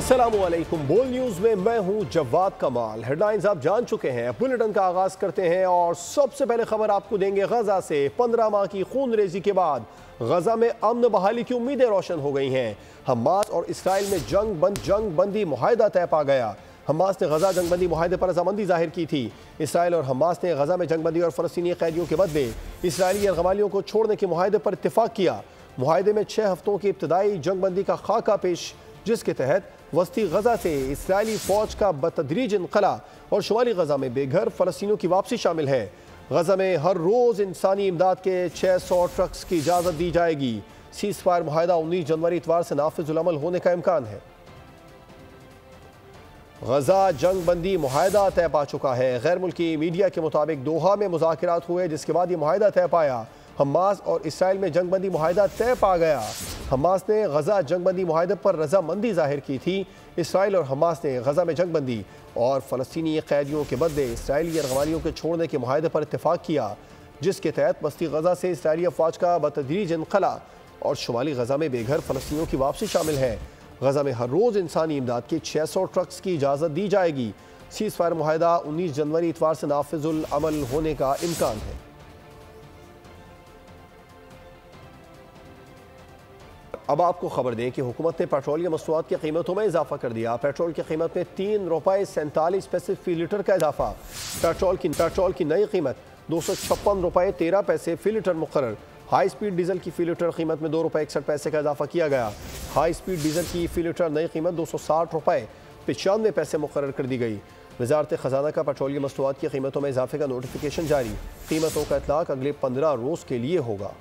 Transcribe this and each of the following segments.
अस्सलामुअलैकुम। बोल न्यूज में मैं हूं जवाद कमाल। हेडलाइंस आप जान चुके हैं। बुलेटिन का आगाज करते हैं और सबसे पहले खबर आपको देंगे गजा से। 15 माह की खून रेजी के बाद गजा में अमन बहाली की उम्मीदें रोशन हो गई हैं। हमास और इसराइल में जंग बंदी मुआहदा तय पा गया। हमास ने गजा जंगबंदी मुआहदे पर रजामंदी जाहिर की थी। इसराइल और हमास ने गजा में जंगबंदी और फलस्तीनी कैदियों के बदले इसराइली अरगमालियों को छोड़ने के मुआहदे पर इत्तेफाक किया। मुआहदे में 6 हफ्तों की इब्तदाई जंगबंदी का खाका पेश, जिसके तहत वस्ती गजा से इसराइली फौज का बतदरीज इनकला और शुमाली गजा में बेघर फलस्तीनियों की वापसी शामिल है। गजा में हर रोज इंसानी इमदाद के 600 ट्रक्स की इजाज़त दी जाएगी। सीज फायर मुआहदा 19 जनवरी इतवार से नाफिजुल अमल होने का इम्कान है। गजा जंग बंदी मुआहदा तय पा चुका है। गैर मुल्की मीडिया के मुताबिक दोहा में मुज़ाकिरात हुए, जिसके बाद ये मुआहदा तय पाया। हमास और इसराइल में जंगबंदी मुआहदा तय पा गया। हमास ने गजा जंगबंदी मुआहदे पर रजामंदी जाहिर की थी। इसराइल और हमास ने गजा में जंगबंदी और फलस्तीनी कैदियों के बदले इसराइली अरगमालियों के छोड़ने के मुआहदे पर इत्तेफाक किया, जिसके तहत बस्ती गजा से इसराइली अफवाज का बतदरीज इनकला और शुमाली गजा में बेघर फलस्तीनियों की वापसी शामिल है। गजा में हर रोज़ इंसानी इमदाद के 600 ट्रक्स की इजाज़त दी जाएगी। सीज फायर मुआहदा 19 जनवरी इतवार से नाफिजुल अमल होने का इम्कान है। अब आपको खबर दें कि हुकूमत ने पेट्रोलियम मसनूआत की कीमतों में इजाफा कर दिया। पेट्रोल की कीमत में ₹3.47 फी लीटर का इजाफा। पेट्रोल की नई कीमत ₹256.13 फी लीटर मुकर्रर। हाई स्पीड डीजल की फी लीटर कीमत में ₹2.61 का इजाफा किया गया। हाई स्पीड डीजल की फी लीटर नई कीमत ₹260.95 मुकर्रर कर दी गई। वजारत खजाना का पेट्रोलियम मसनूआत की कीमतों में इजाफे का नोटिफिकेशन जारी। कीमतों का इतलाक अगले 15 रोज़ के लिए होगा।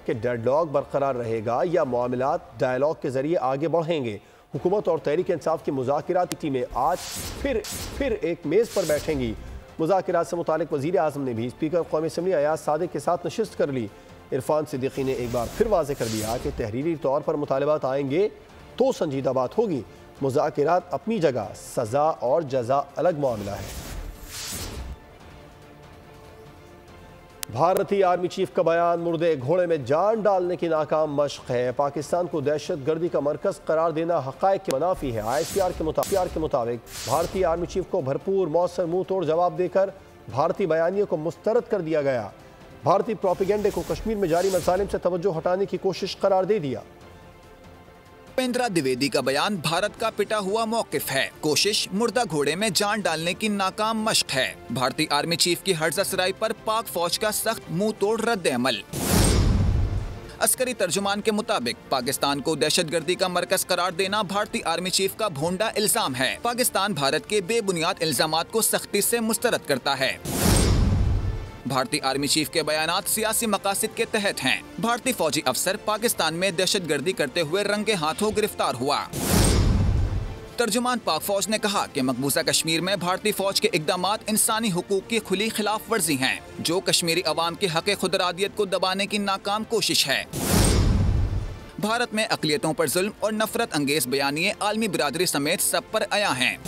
कि डेडलॉक बरकरार रहेगा या मामलात डायलॉग के जरिए आगे बढ़ेंगे। हुकूमत और तहरीक इंसाफ की मुज़ाकिराती टीमें आज फिर एक मेज़ पर बैठेंगी। मुज़ाकिरात से मुतालिक वज़ीर आज़म ने भी स्पीकर कौमी असम्बली अयाज सादिक के साथ नशिस्त कर ली। इरफान सिद्दीकी ने एक बार फिर वाज़ेह कर दिया कि तहरीरी तौर पर मुतालबात आएंगे तो संजीदा बात होगी। मुज़ाकिरात अपनी जगह, सज़ा और जज़ा अलग मामला है। भारतीय आर्मी चीफ का बयान मुर्दे घोड़े में जान डालने की नाकाम मशक है। पाकिस्तान को दहशत गर्दी का मरकज करार देना हक़ाइक़ के मुनाफी है। ISPR के मुताबिक भारतीय आर्मी चीफ को भरपूर मौसर मुंह तोड़ जवाब देकर भारतीय बयानिए को मुस्तरद कर दिया गया। भारतीय प्रोपेगेंडे को कश्मीर में जारी मसालिम से तवज्जो हटाने की कोशिश करार दे दिया। उपेंद्रा द्विवेदी का बयान भारत का पिटा हुआ मौकिफ है। कोशिश मुर्दा घोड़े में जान डालने की नाकाम मशक है। भारतीय आर्मी चीफ की हर्जा सराई पर पाक फौज का सख्त मुंह तोड़ रद्द अमल। अस्करी तर्जुमान के मुताबिक पाकिस्तान को दहशतगर्दी का मरकज करार देना भारतीय आर्मी चीफ का भोंडा इल्जाम है। पाकिस्तान भारत के बेबुनियाद इल्जामात को सख्ती से मुस्तरद करता है। भारतीय आर्मी चीफ के बयानात सियासी मकासद के तहत हैं। भारतीय फौजी अफसर पाकिस्तान में दहशतगर्दी करते हुए रंगे हाथों गिरफ्तार हुआ। तर्जुमान पाक फौज ने कहा कि मकबूजा कश्मीर में भारतीय फौज के इकदामात इंसानी हुकूक की खुली खिलाफ वर्जी हैं, जो कश्मीरी अवाम के हक़ खुदरादियत को दबाने की नाकाम कोशिश है। भारत में अक़लियतों पर जुल्म और नफरत अंगेज बयानिए आलमी बिरादरी समेत सब पर आया हैं।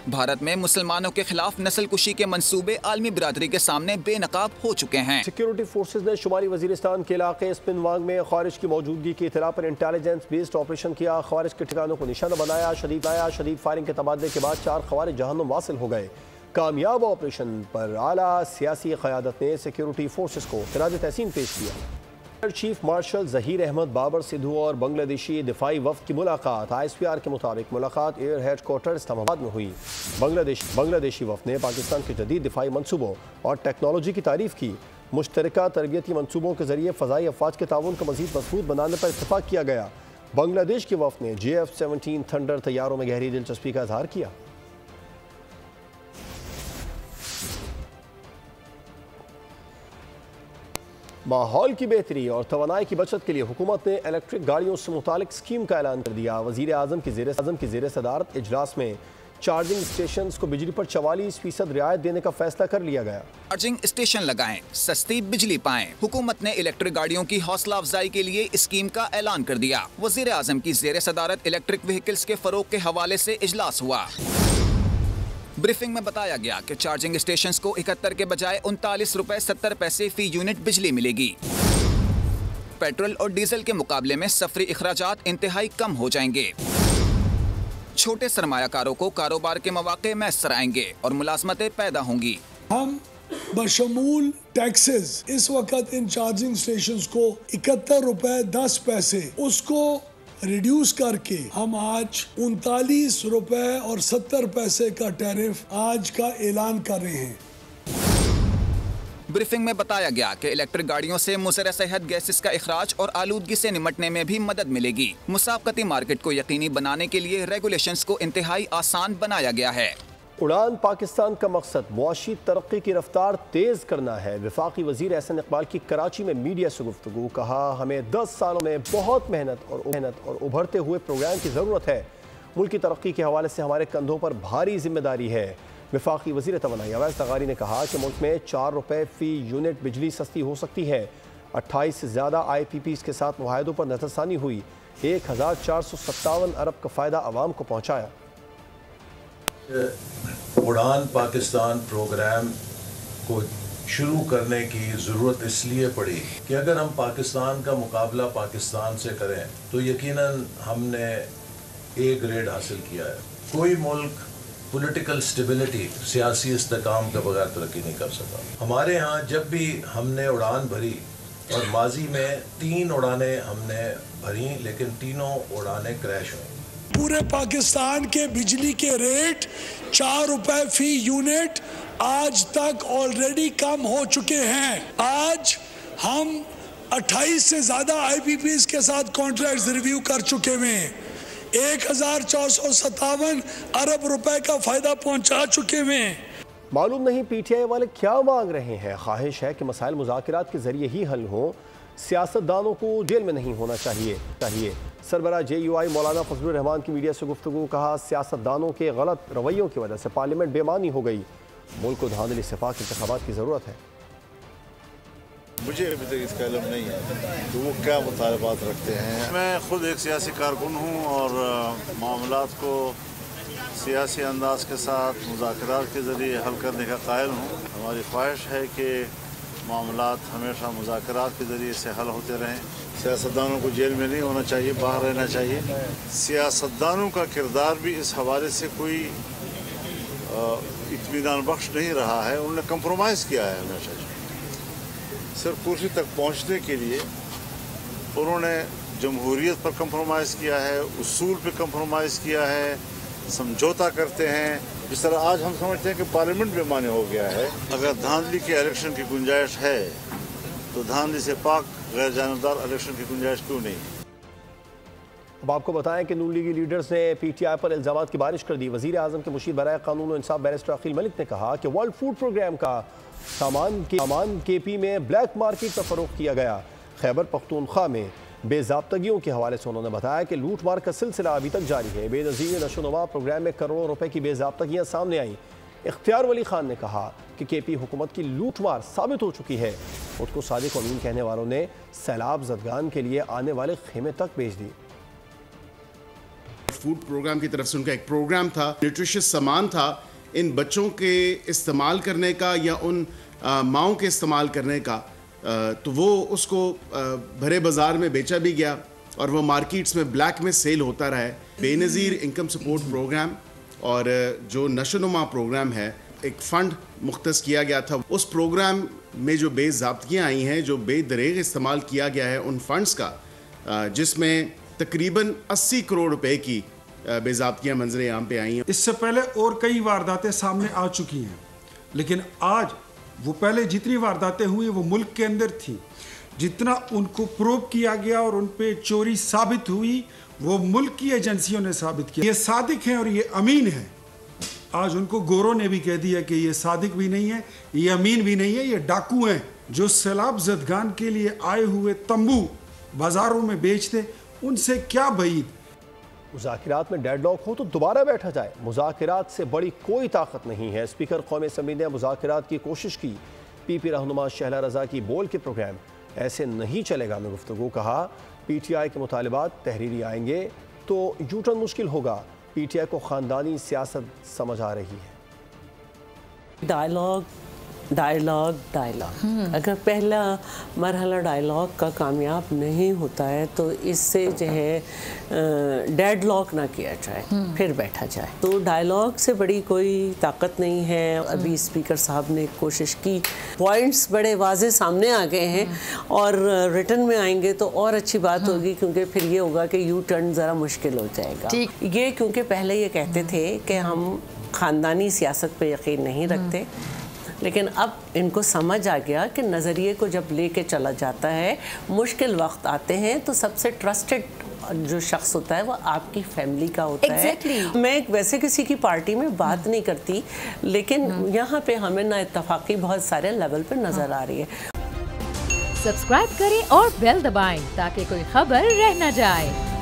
भारत में मुसलमानों के खिलाफ नस्ल कुशी के मंसूबे आलमी बिरादरी के सामने बेनकाब हो चुके हैं। सिक्योरिटी फोर्सेज ने शुमाली वजीरिस्तान के इलाके स्पिनवांग में खारिज की मौजूदगी की इत्तला पर इंटेलिजेंस बेस्ड ऑपरेशन किया। खारिज के ठिकानों को निशाना बनाया। शदीद फायरिंग के तबादले के बाद 4 खवारिज जहन्नुम वासिल हो गए। कामयाब ऑपरेशन पर आला सियासी क़यादत ने सिक्योरिटी फोर्सेज को खिराज तहसीन पेश किया। चीफ मार्शल ज़हीर अहमद बाबर सिद्धू और बांग्लादेशी दिफाई वफ़द की मुलाकात। ISPR के मुताबिक मुलाकात एयर हेडक्वार्टर इस्लामाबाद में हुई। बांग्लादेशी वफ़द ने पाकिस्तान के जदीद दिफाई मनसूबों और टेक्नोलॉजी की तारीफ़ की। मुश्तरका तरबियती मनसूबों के जरिए फ़ज़ाई अफवाज के ताउन को मज़ीद मजबूत बनाने पर इत्तफ़ाक़ किया गया। बांग्लादेश के वफ़द ने JF-17 थंडर तैयारों में गहरी दिलचस्पी का इजहार किया। माहौल की बेहतरी और तवानाई की बचत के लिए हुकूमत ने इलेक्ट्रिक गाड़ियों से मुतालिक स्कीम का ऐलान कर दिया। वज़ीर आज़म की ज़ेर सदारत इजलास में चार्जिंग स्टेशन को बिजली पर 44% रियायत देने का फैसला कर लिया गया। चार्जिंग स्टेशन लगाएं, सस्ती बिजली पाएं। हुकूमत ने इलेक्ट्रिक गाड़ियों की हौसला अफजाई के लिए स्कीम का ऐलान कर दिया। वज़ीर आज़म की ज़ेर सदारत इलेक्ट्रिक व्हीकल्स के फरोग के हवाले से इजलास हुआ। ब्रीफिंग में बताया गया कि चार्जिंग स्टेशंस को 71 के बजाय 39 रुपए 70 पैसे फी यूनिट बिजली मिलेगी। पेट्रोल और डीजल के मुकाबले में सफरी इखराजात इंतहाई कम हो जाएंगे। छोटे सरमायाकारों को कारोबार के मौके मैसर आएंगे और मुलाजमतें पैदा होंगी। हम बशमूल टैक्सेस इस वक्त इन चार्जिंग स्टेशंस को 71 रुपए 10 पैसे उसको रिड्यूस करके हम आज 39 रुपए और 70 पैसे का टैरिफ आज का ऐलान कर रहे हैं। ब्रीफिंग में बताया गया कि इलेक्ट्रिक गाड़ियों से मुज़र सेहत गैसेस का इखराज और आलूदगी से निमटने में भी मदद मिलेगी। मुसाफकती मार्केट को यकीनी बनाने के लिए रेगुलेशंस को इंतहाई आसान बनाया गया है। उड़ान पाकिस्तान का मकसद मुआशी तरक्की की रफ्तार तेज़ करना है। वफाकी वज़ीर एहसन इकबाल की कराची में मीडिया से गुफ्तगू। कहा, हमें 10 सालों में बहुत मेहनत और उभरते हुए प्रोग्राम की ज़रूरत है। मुल्क की तरक्की के हवाले से हमारे कंधों पर भारी जिम्मेदारी है। वफाकी वज़ीर तवानाई अवैस तगारी ने कहा कि मुल्क में 4 रुपये फ़ी यूनिट बिजली सस्ती हो सकती है। 28 से ज़्यादा IPPs के साथ मुआहदों पर नज़रसानी हुई। 1457 अरब का फ़ायदा आवाम को पहुँचाया। उड़ान पाकिस्तान प्रोग्राम को शुरू करने की ज़रूरत इसलिए पड़ी कि अगर हम पाकिस्तान का मुकाबला पाकिस्तान से करें तो यकीनन हमने A ग्रेड हासिल किया है। कोई मुल्क पॉलिटिकल स्टेबिलिटी सियासी इस्तेकाम के बगैर तरक्की नहीं कर सका। हमारे यहाँ जब भी हमने उड़ान भरी और माजी में 3 उड़ानें हमने भरी लेकिन तीनों उड़ानें क्रैश हुई। पूरे पाकिस्तान के बिजली के रेट 4 रुपए फी यूनिट आज तक ऑलरेडी कम हो चुके हैं। आज हम 28 से ज़्यादा IPPs के साथ कॉन्ट्रैक्ट्स रिव्यू कर चुके हैं। 1457 अरब रुपए का फ़ायदा पहुंचा चुके हैं। मालूम नहीं PTI वाले क्या मांग रहे हैं। ख्वाहिश है कि मसाइल मुज़ाकरात के ज़रिए ही हल हों। सियासतदानों को जेल में नहीं होना चाहिए। सरबराह JUI मौलाना फजलुर रहमान की मीडिया से गुफ्तगू। कहा, सियासतदानों के गलत रवैयों की वजह से पार्लियामेंट बेमानी हो गई। मुल्क को धांधली से पाक इंतखाबात की ज़रूरत है। मुझे अभी तक इसका इल्म नहीं है तो वो क्या मुतालबात रखते हैं। मैं खुद एक सियासी कारकुन हूँ और मामलात को सियासी अंदाज के साथ मुज़ाकरात के ज़रिए हल करने का कायल हूँ। हमारी ख्वाहिश है कि मामलात हमेशा मुज़ाकरात के ज़रिए से हल होते रहें। सियासतदानों को जेल में नहीं होना चाहिए, बाहर रहना चाहिए। सियासतदानों का किरदार भी इस हवाले से कोई इत्मीनान बख्श नहीं रहा है। उन्होंने कंप्रोमाइज़ किया है हमेशा। सिर्फ कुर्सी तक पहुंचने के लिए उन्होंने जमहूरियत पर कंप्रोमाइज़ किया है, उसूल पर कंप्रोमाइज़ किया है, समझौता करते हैं। जिस तरह आज हम समझते हैं कि पार्लियामेंट बेमानी हो गया है। अगर धांधली के इलेक्शन की गुंजाइश है तो धांधली से पाक गैर जानबदार इलेक्शन की गुंजाइश क्यों नहीं। अब आपको बताएं कि नून लीगी लीडर्स ने PTI पर इल्ज़ामात की बारिश कर दी। वज़ीर आज़म के मुशीर बराए कानून और इंसाफ बैरिस्टर अकील मलिक ने कहा कि वर्ल्ड फूड प्रोग्राम का सामान KP में ब्लैक मार्केट पर फ़रोख्त किया गया। खैबर पख्तूनख्वा में बेज़ाब्तगियों के हवाले से उन्होंने बताया कि लूट मार का सिलसिला अभी तक जारी है। बेनज़ीर नशोनुमा प्रोग्राम में करोड़ों रुपए की बेज़ाब्तगियाँ सामने आईं। इख्तियार वली खान ने कहा कि KP हुकूमत की लूट मार साबित हो चुकी है। खुद को सादिक अमीन कहने वालों ने सैलाब ज़दगान के लिए आने वाले खेमे तक भेज दिए। फूड प्रोग्राम की तरफ से उनका एक प्रोग्राम था, न्यूट्रिशियस सामान था इन बच्चों के इस्तेमाल करने का या उन माओं के इस्तेमाल करने का, तो वो उसको भरे बाज़ार में बेचा भी गया और वो मार्केट्स में ब्लैक में सेल होता रहा है। बेनज़ीर इनकम सपोर्ट प्रोग्राम और जो नशोनुमा प्रोग्राम है, एक फ़ंड मुख्तस किया गया था। उस प्रोग्राम में जो बेज़ाब्तियाँ आई हैं, जो बेदरेग इस्तेमाल किया गया है उन फंड्स का, जिसमें तकरीबन 80 करोड़ रुपए की बेज़ाब्तियाँ मंजरे आम पे आई हैं। इससे पहले और कई वारदातें सामने आ चुकी हैं, लेकिन आज वो पहले जितनी वारदातें हुई वो मुल्क के अंदर थी, जितना उनको प्रूव किया गया और उन पे चोरी साबित हुई वो मुल्क की एजेंसियों ने साबित किया। ये सादिक हैं और ये अमीन हैं। आज उनको गोरों ने भी कह दिया कि ये सादिक भी नहीं है, ये अमीन भी नहीं है, ये डाकू हैं जो सैलाब ज़दगान के लिए आए हुए तंबू बाजारों में बेचते। उनसे क्या बईद। मुज़ाकरात में डेडलॉक हो तो दोबारा बैठा जाए। मुज़ाकरात से बड़ी कोई ताकत नहीं है। स्पीकर कौमी असम्बली ने मुज़ाकरात की कोशिश की। PP रहनुमा शहला रज़ा की बोल के प्रोग्राम ऐसे नहीं चलेगा में गुफ्तगू। कहा, PTI के मुतालिबात तहरीरी आएंगे तो यूटर्न मुश्किल होगा। PTI को ख़ानदानी सियासत समझ आ रही है। डायलॉग डायलॉग अगर पहला मरहला डायलॉग का कामयाब नहीं होता है तो इससे जो है डेडलॉक ना किया जाए, फिर बैठा जाए। तो डायलॉग से बड़ी कोई ताकत नहीं है। अभी स्पीकर साहब ने कोशिश की, पॉइंट्स बड़े वाजे सामने आ गए हैं और रिटर्न में आएंगे तो और अच्छी बात होगी, क्योंकि फिर ये होगा कि यू टर्न ज़रा मुश्किल हो जाएगा। ये क्योंकि पहले ये कहते थे कि हम ख़ानदानी सियासत पे यकीन नहीं रखते, लेकिन अब इनको समझ आ गया कि नज़रिए को जब लेके चला जाता है, मुश्किल वक्त आते हैं तो सबसे ट्रस्टेड जो शख्स होता है वो आपकी फैमिली का होता है। मैं वैसे किसी की पार्टी में बात नहीं करती, लेकिन यहाँ पे हमें ना इत्तफाकी बहुत सारे लेवल पे नज़र आ रही है। सब्सक्राइब करें और बेल दबाएं ताकि कोई खबर रह न जाए।